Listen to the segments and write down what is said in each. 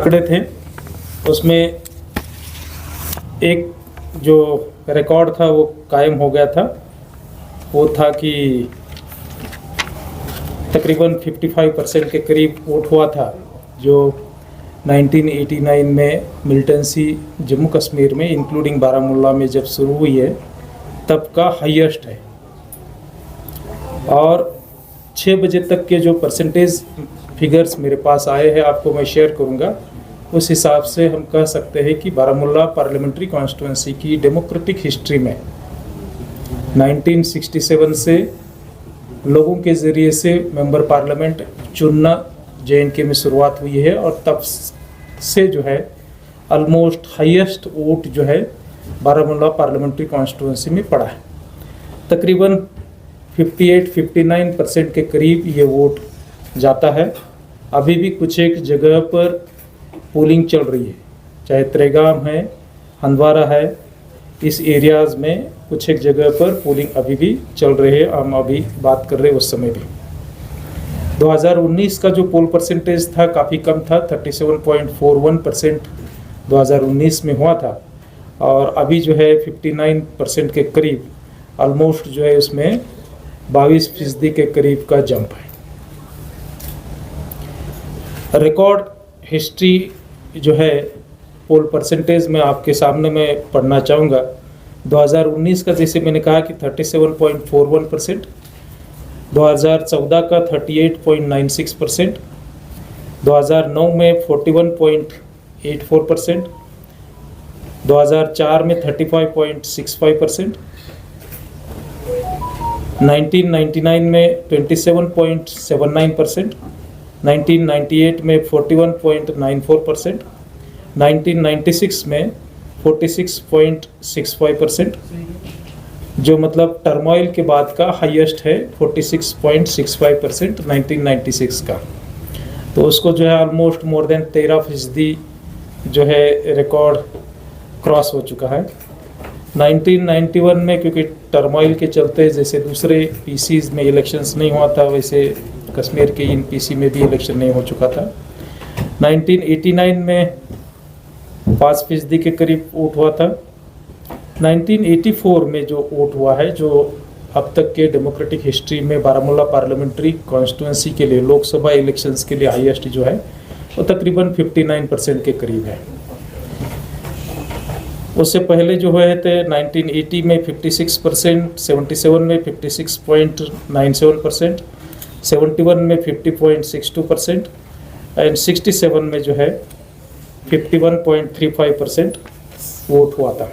आंकड़े थे उसमें एक जो रिकॉर्ड था वो कायम हो गया था। वो था कि तकरीबन 55% के करीब वोट हुआ था, जो 1989 में मिलिटेंसी जम्मू कश्मीर में इंक्लूडिंग बारामूला में जब शुरू हुई है तब का हाईएस्ट है। और 6 बजे तक के जो परसेंटेज फिगर्स मेरे पास आए हैं आपको मैं शेयर करूंगा। उस हिसाब से हम कह सकते हैं कि बारामूला पार्लियामेंट्री कॉन्स्टिट्यूंसी की डेमोक्रेटिक हिस्ट्री में 1967 से लोगों के ज़रिए से मेंबर पार्लियामेंट चुनना JNK में शुरुआत हुई है और तब से जो है ऑलमोस्ट हाईएस्ट वोट जो है बारामूला पार्लियामेंट्री कॉन्स्टिट्यूंसी में पड़ा है। तकरीबन 58-59% के करीब ये वोट जाता है। अभी भी कुछ एक जगह पर पोलिंग चल रही है, चाहे त्रेगाम है, हंदवारा है, इस एरियाज़ में कुछ एक जगह पर पोलिंग अभी भी चल रही है। हम अभी बात कर रहे हैं उस समय भी 2019 का जो पोल परसेंटेज था काफ़ी कम था, 37.41% 2019 में हुआ था और अभी जो है 59% के करीब ऑलमोस्ट जो है उसमें 22% के करीब का जंप है। रिकॉर्ड हिस्ट्री जो है पोल परसेंटेज में आपके सामने मैं पढ़ना चाहूँगा। 2019 का जैसे मैंने कहा कि 37.41%, 2014 का 38.96%, 2009 में 41.84%, 2004 में 35.65%, 1999 में 27.79%, 1998 में 41.94%, 1996 में 46.65%, जो मतलब टर्मोइल के बाद का हाईएस्ट है 46.65% 1996 का। तो उसको जो है ऑलमोस्ट मोर देन 13% जो है रिकॉर्ड क्रॉस हो चुका है। 1991 में क्योंकि टर्मोइल के चलते जैसे दूसरे पीसीज में इलेक्शंस नहीं हुआ था, वैसे कश्मीर के इन पीसी में भी इलेक्शन नहीं हो चुका था। 1989 में 5% के करीब वोट हुआ था। 1984 में जो वोट हुआ है, जो अब तक के डेमोक्रेटिक हिस्ट्री में बारामूला पार्लियामेंट्री कॉन्स्टिट्यूंसी के लिए लोकसभा इलेक्शंस के लिए हाईएस्ट जो है वो तकरीबन 59% के करीब है। उससे पहले जो हुए थे 1980 में 56%, 77 में 56.97%, 71 में 50.62% एंड 67 में जो है 51.35% वोट हुआ था।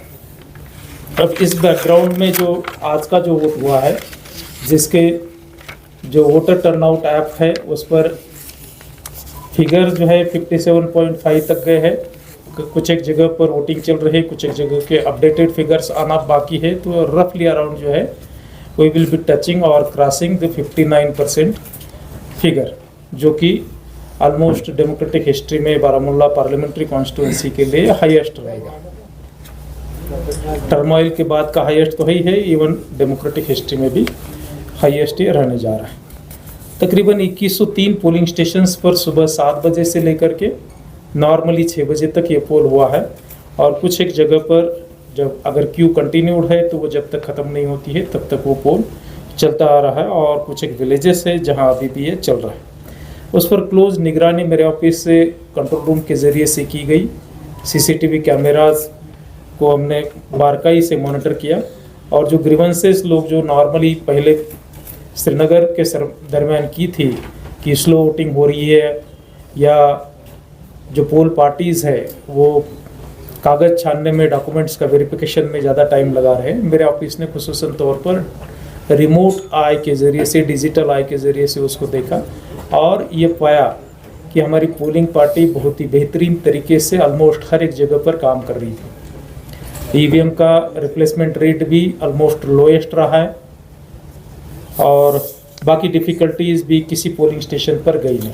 अब इस बैकग्राउंड में जो आज का जो वोट हुआ है, जिसके जो वोटर टर्नआउट ऐप है उस पर फिगर जो है 57.5 तक गए हैं। कुछ एक जगह पर वोटिंग चल रही है, कुछ एक जगह के अपडेटेड फिगर्स आना बाकी है, तो रफली अराउंड जो है वी विल बी टचिंग और क्रॉसिंग द 59% फिगर, जो कि ऑलमोस्ट डेमोक्रेटिक हिस्ट्री में बारामूला पार्लियामेंट्री कॉन्स्टिट्यूंसी के लिए हाईएस्ट रहेगा। टर्मोइल के बाद का हाईएस्ट तो ही है, इवन डेमोक्रेटिक हिस्ट्री में भी हाईएस्ट ही रहने जा रहा है। तकरीबन 2103 पोलिंग स्टेशंस पर सुबह 7 बजे से लेकर के नॉर्मली 6 बजे तक ये पोल हुआ है और कुछ एक जगह पर जब अगर क्यू कंटिन्यूड है तो वो जब तक ख़त्म नहीं होती है तब तक वो पोल चलता आ रहा है। और कुछ एक विलेजेस है जहां अभी भी ये चल रहा है। उस पर क्लोज निगरानी मेरे ऑफिस से कंट्रोल रूम के ज़रिए से की गई। CCTV कैमराज को हमने बारकाई से मॉनिटर किया और जो ग्रीवेंसेस लोग जो नॉर्मली पहले श्रीनगर के दरमियान की थी कि स्लो वोटिंग हो रही है या जो पोल पार्टीज़ है वो कागज़ छानने में, डॉक्यूमेंट्स का वेरिफिकेशन में ज़्यादा टाइम लगा रहे हैं, मेरे ऑफिस ने खुसूसन तौर पर रिमोट आई के ज़रिए से, डिजिटल आई के ज़रिए से उसको देखा और ये पाया कि हमारी पोलिंग पार्टी बहुत ही बेहतरीन तरीके से ऑलमोस्ट हर एक जगह पर काम कर रही थी। EVM का रिप्लेसमेंट रेट भी ऑलमोस्ट लोएस्ट रहा है और बाकी डिफ़िकल्टीज़ भी किसी पोलिंग स्टेशन पर गई नहीं।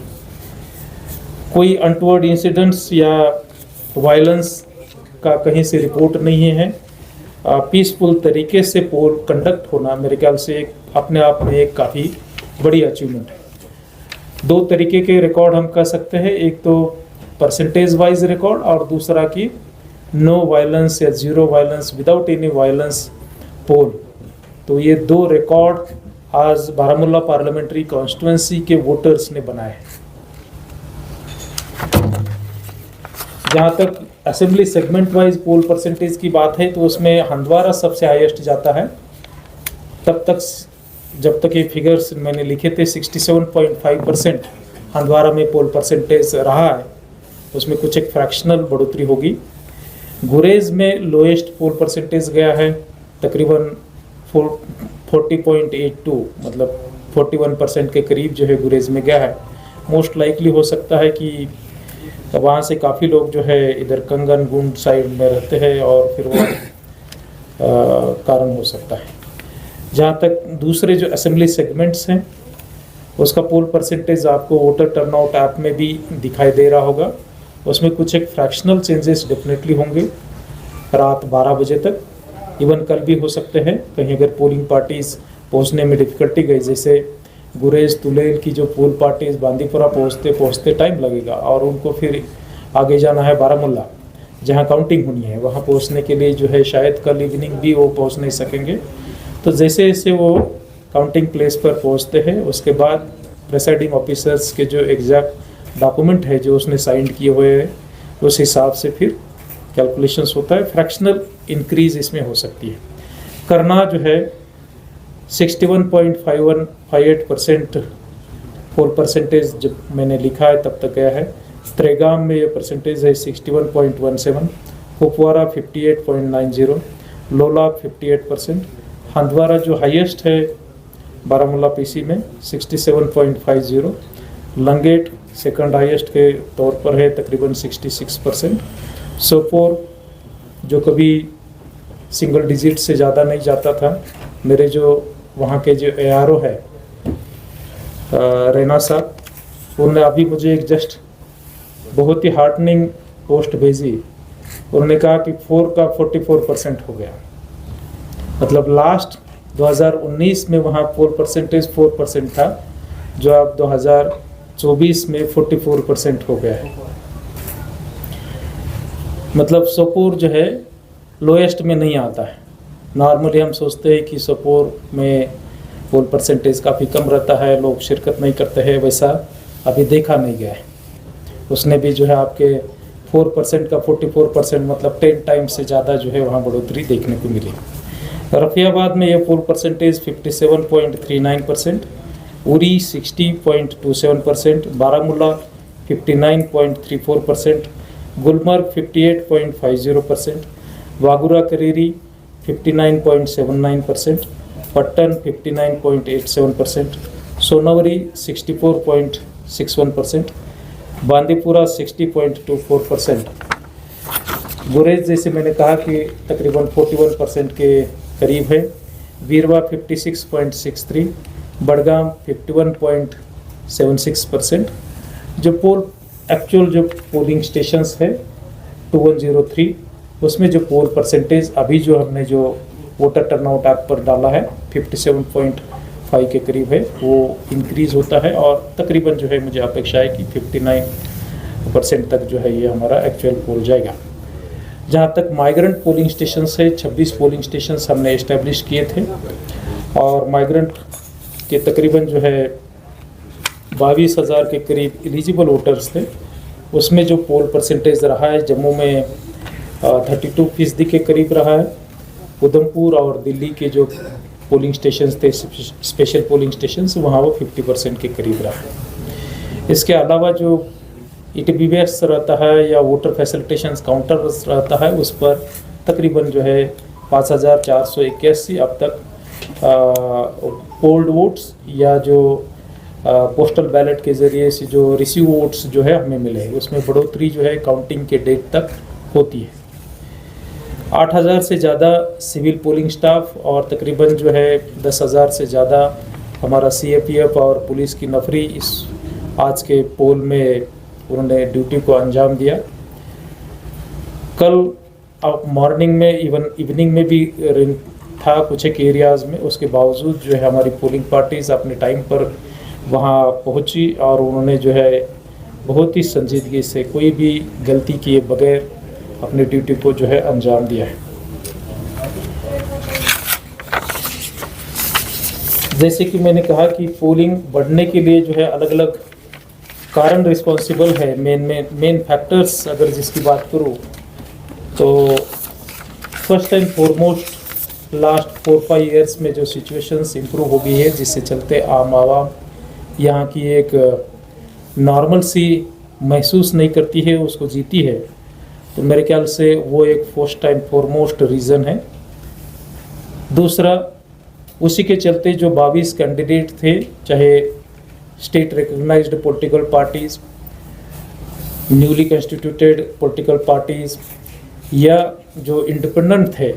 कोई अनटवर्ड इंसिडेंट्स या वायलेंस का कहीं से रिपोर्ट नहीं है। पीसफुल तरीके से पोल कंडक्ट होना मेरे ख्याल से अपने आप में एक काफ़ी बड़ी अचीवमेंट है। 2 तरीके के रिकॉर्ड हम कह सकते हैं। एक तो परसेंटेज वाइज रिकॉर्ड और दूसरा कि नो वायलेंस या zero violence without any violence poll. तो ये दो रिकॉर्ड आज बारामूला पार्लियामेंट्री कॉन्स्टिट्यूंसी के वोटर्स ने बनाए हैं। जहाँ तक assembly segment wise poll percentage की बात है तो उसमें हंदवारा सबसे हाईएस्ट जाता है। तब तक जब तक ये फिगर्स मैंने लिखे थे 67.5% हंदवारा में पोल परसेंटेज रहा है, उसमें कुछ एक फ्रैक्शनल बढ़ोतरी होगी। गुरेज में लोएस्ट पोल परसेंटेज गया है तकरीबन 40.82, मतलब 41% के करीब जो है गुरेज में गया है। मोस्ट लाइकली हो सकता है कि वहाँ से काफ़ी लोग जो है इधर कंगन गुंड साइड में रहते हैं और फिर वो कारण हो सकता है। जहाँ तक दूसरे जो असेंबली सेगमेंट्स हैं उसका पोल परसेंटेज आपको वोटर टर्नआउट ऐप में भी दिखाई दे रहा होगा। उसमें कुछ एक फ्रैक्शनल चेंजेस डेफिनेटली होंगे रात 12 बजे तक, इवन कल भी हो सकते हैं। कहीं अगर पोलिंग पार्टीज़ पहुंचने में डिफ़िकल्टी गई, जैसे गुरेज तुलेल की जो पोल पार्टीज़ बांदीपुरा पहुंचते टाइम लगेगा और उनको फिर आगे जाना है बारामूला जहां काउंटिंग होनी है, वहां पहुंचने के लिए जो है शायद कल इवनिंग भी वो पहुंच नहीं सकेंगे। तो जैसे जैसे वो काउंटिंग प्लेस पर पहुंचते हैं उसके बाद प्रेसाइडिंग ऑफिसर्स के जो एग्जैक्ट डॉक्यूमेंट है जो उसने साइन किए हुए हैं उस हिसाब से फिर कैलकुलेशंस होता है। फ्रैक्शनल इंक्रीज इसमें हो सकती है। करना जो है 61.58% पोल परसेंटेज जब मैंने लिखा है तब तक गया है। त्रेगाम में ये परसेंटेज है 61.17, कुपवारा 58.90, लोला 58%, हंदवारा जो हाईएस्ट है बारामूला पीसी में 67.50, लंगेट सेकंड हाईएस्ट के तौर पर है तकरीबन 66%, सोपोर जो कभी सिंगल डिजिट से ज़्यादा नहीं जाता था, मेरे जो वहाँ के जो ARO है रैना साहब, उन्होंने अभी मुझे एक जस्ट बहुत ही हार्टनिंग पोस्ट भेजी। उन्होंने कहा कि 4 का 44% हो गया। मतलब लास्ट 2019 में वहाँ पोल परसेंटेज 4% था, जो अब 2024 में 44% हो गया है। मतलब सोपोर जो है लोएस्ट में नहीं आता है। नॉर्मली हम सोचते हैं कि सोपोर में पोल परसेंटेज काफ़ी कम रहता है, लोग शिरकत नहीं करते हैं, वैसा अभी देखा नहीं गया है। उसने भी जो है आपके 4% का 44% मतलब 10 टाइम्स से ज़्यादा जो है वहाँ बढ़ोतरी देखने को मिली। रफियाबाद में ये पोल परसेंटेज 57.39%, उरी 60.27%, बारामूला 59.34%, गुलमर्ग 58.50%, वागुरा करेरी 59.79%, पट्टन 59.87%, सोनावरी 64.61%, बांदीपुरा 60.24%। गुरेज जैसे मैंने कहा कि तकरीबन 41% के करीब है। वीरवा 56.63, बड़गाम 51.76%। जो एक्चुअल जो पोलिंग स्टेशंस है 2103, उसमें जो पोल परसेंटेज अभी जो हमने जो वोटर टर्नआउट ऐप पर डाला है 57.5 के करीब है, वो इंक्रीज़ होता है और तकरीबन जो है मुझे अपेक्षा है कि 59% तक जो है ये हमारा एक्चुअल पोल जाएगा। जहाँ तक माइग्रेंट पोलिंग स्टेशंस है, 26 पोलिंग स्टेशंस हमने इस्टेब्लिश किए थे और माइग्रेंट के तकरीबन जो है 22,000 के करीब एलिजिबल वोटर्स थे। उसमें जो पोल परसेंटेज रहा है जम्मू में 32% के करीब रहा है। उधमपुर और दिल्ली के जो पोलिंग स्टेशंस थे, स्पेशल पोलिंग स्टेशंस, वहाँ वो 50% के करीब रहा है। इसके अलावा जो ETBS रहता है या वोटर फैसिलिटेशंस काउंटर रहता है, उस पर तकरीबन जो है 5,481 अब तक पोल्ड वोट्स या जो पोस्टल बैलेट के ज़रिए से जो रिसीव वोट्स जो है हमें मिले, उसमें बढ़ोतरी जो है काउंटिंग के डेट तक होती है। 8,000 से ज़्यादा सिविल पोलिंग स्टाफ और तकरीबन जो है 10,000 से ज़्यादा हमारा CAPF और पुलिस की नफरी इस आज के पोल में उन्होंने ड्यूटी को अंजाम दिया। कल मॉर्निंग में इवनिंग में भी रेन था कुछ एक एरियाज़ में, उसके बावजूद जो है हमारी पोलिंग पार्टीज़ अपने टाइम पर वहाँ पहुँची और उन्होंने जो है बहुत ही संजीदगी से कोई भी गलती किए बगैर अपनी ड्यूटी को जो है अंजाम दिया है। जैसे कि मैंने कहा कि पोलिंग बढ़ने के लिए जो है अलग अलग कारण रिस्पॉन्सिबल है। मेन फैक्टर्स अगर जिसकी बात करूँ तो first and foremost last 4-5 years में जो सिचुएशंस इम्प्रूव हो गई है, जिससे चलते आम आवाम यहाँ की एक नॉर्मल सी महसूस नहीं करती है, उसको जीती है। तो मेरे ख्याल से वो एक फर्स्ट एंड फॉरमोस्ट रीज़न है। दूसरा, उसी के चलते जो 22 कैंडिडेट थे, चाहे state recognised political parties, newly constituted political parties या जो इंडिपेंडेंट थे,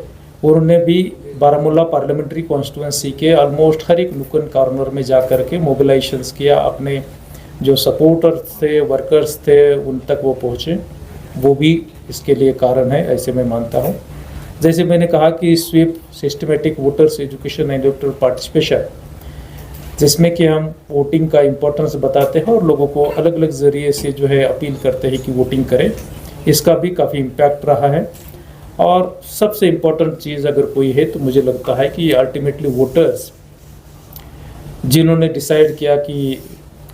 उन्होंने भी बारामूला पार्लियामेंट्री कॉन्स्टिट्यूंसी के ऑलमोस्ट हर एक नुकन कॉर्नर में जा कर के मोबिलाइजेशंस किया। अपने जो सपोर्टर्स थे, वर्कर्स थे, उन तक वो पहुँचे। वो भी इसके लिए कारण है, ऐसे मैं मानता हूँ। जैसे मैंने कहा कि SVEEP systematic voters education and electoral participation, जिसमें कि हम वोटिंग का इम्पोर्टेंस बताते हैं और लोगों को अलग अलग ज़रिए से जो है अपील करते हैं कि वोटिंग करें, इसका भी काफ़ी इम्पैक्ट रहा है। और सबसे इम्पोर्टेंट चीज़ अगर कोई है तो मुझे लगता है कि अल्टीमेटली वोटर्स जिन्होंने डिसाइड किया कि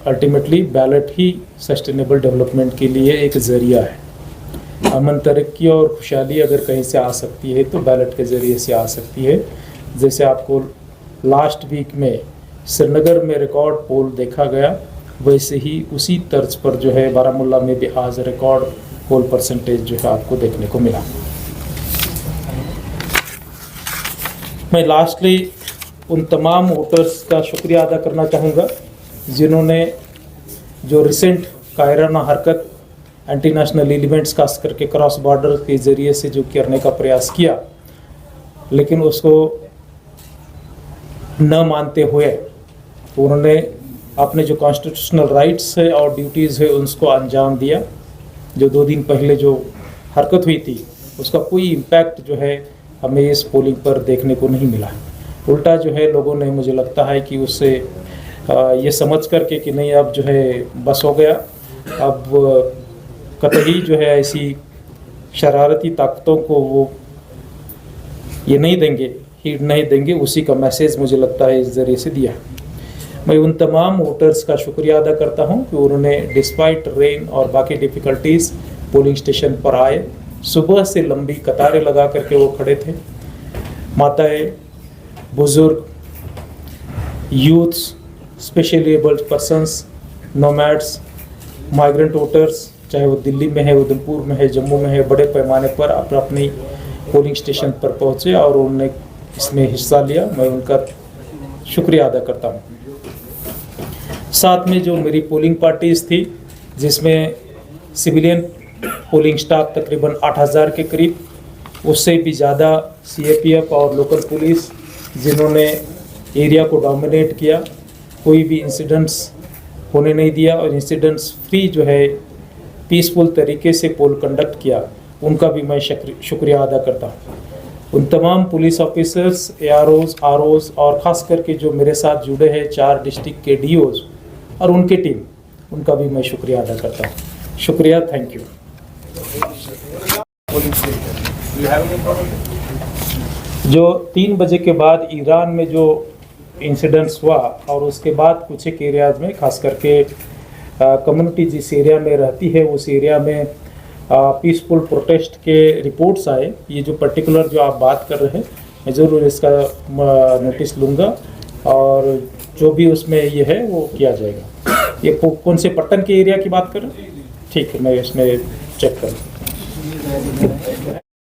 अल्टीमेटली बैलेट ही सस्टेनेबल डेवलपमेंट के लिए एक ज़रिया है। अमन, तरक्की और खुशहाली अगर कहीं से आ सकती है तो बैलेट के ज़रिए से आ सकती है। जैसे आपको लास्ट वीक में श्रीनगर में रिकॉर्ड पोल देखा गया, वैसे ही उसी तर्ज पर जो है बारामूला में भी आज रिकॉर्ड पोल परसेंटेज जो है आपको देखने को मिला। मैं लास्टली उन तमाम वोटर्स का शुक्रिया अदा करना चाहूँगा जिन्होंने जो रिसेंट कायराना हरकत एंटी नेशनल एलिमेंट्स खास करके क्रॉस बॉर्डर के ज़रिए से जो करने का प्रयास किया, लेकिन उसको न मानते हुए उन्होंने अपने जो कॉन्स्टिट्यूशनल राइट्स है और ड्यूटीज़ है उसको अंजाम दिया। जो 2 दिन पहले जो हरकत हुई थी उसका कोई इम्पैक्ट जो है हमें इस पोलिंग पर देखने को नहीं मिला। उल्टा जो है लोगों ने, मुझे लगता है कि उससे ये समझ करके कि नहीं अब जो है बस हो गया, अब कतई जो है ऐसी शरारती ताकतों को वो ये नहीं देंगे, हीड नहीं देंगे, उसी का मैसेज मुझे लगता है इस ज़रिए से दिया। मैं उन तमाम वोटर्स का शुक्रिया अदा करता हूं कि उन्होंने डिस्पाइट रेन और बाकी डिफ़िकल्टीज़ पोलिंग स्टेशन पर आए। सुबह से लंबी कतारें लगा करके वो खड़े थे। माताएं, बुज़ुर्ग, youths, specially abled persons, nomads, migrant voters, चाहे वो दिल्ली में है, उधमपुर में है, जम्मू में है, बड़े पैमाने पर अपनी पोलिंग स्टेशन पर पहुँचे और उन्होंने इसमें हिस्सा लिया। मैं उनका शुक्रिया अदा करता हूँ। साथ में जो मेरी पोलिंग पार्टीज़ थी, जिसमें सिविलियन पोलिंग स्टाफ तकरीबन 8000 के करीब, उससे भी ज़्यादा CAPF और लोकल पुलिस, जिन्होंने एरिया को डोमिनेट किया, कोई भी इंसिडेंट्स होने नहीं दिया और इंसिडेंट्स फ्री जो है पीसफुल तरीके से पोल कंडक्ट किया, उनका भी मैं शुक्रिया अदा करता हूँ। उन तमाम पुलिस ऑफिसर्स, AROs, ROs और ख़ास करके जो मेरे साथ जुड़े हैं 4 डिस्ट्रिक्ट के DOs और उनके टीम, उनका भी मैं शुक्रिया अदा करता हूँ। शुक्रिया, थैंक यू। जो 3 बजे के बाद ईरान में जो इंसिडेंट्स हुआ और उसके बाद कुछ एक एरियाज़ में, खास करके कम्युनिटी जिस एरिया में रहती है उस एरिया में पीसफुल प्रोटेस्ट के रिपोर्ट्स आए। ये जो पर्टिकुलर जो आप बात कर रहे हैं, मैं ज़रूर इसका नोटिस लूँगा और जो भी उसमें ये है वो किया जाएगा। ये कौन से पट्टन के एरिया की बात कर रहे हैं? ठीक है, मैं इसमें चेक करूँ।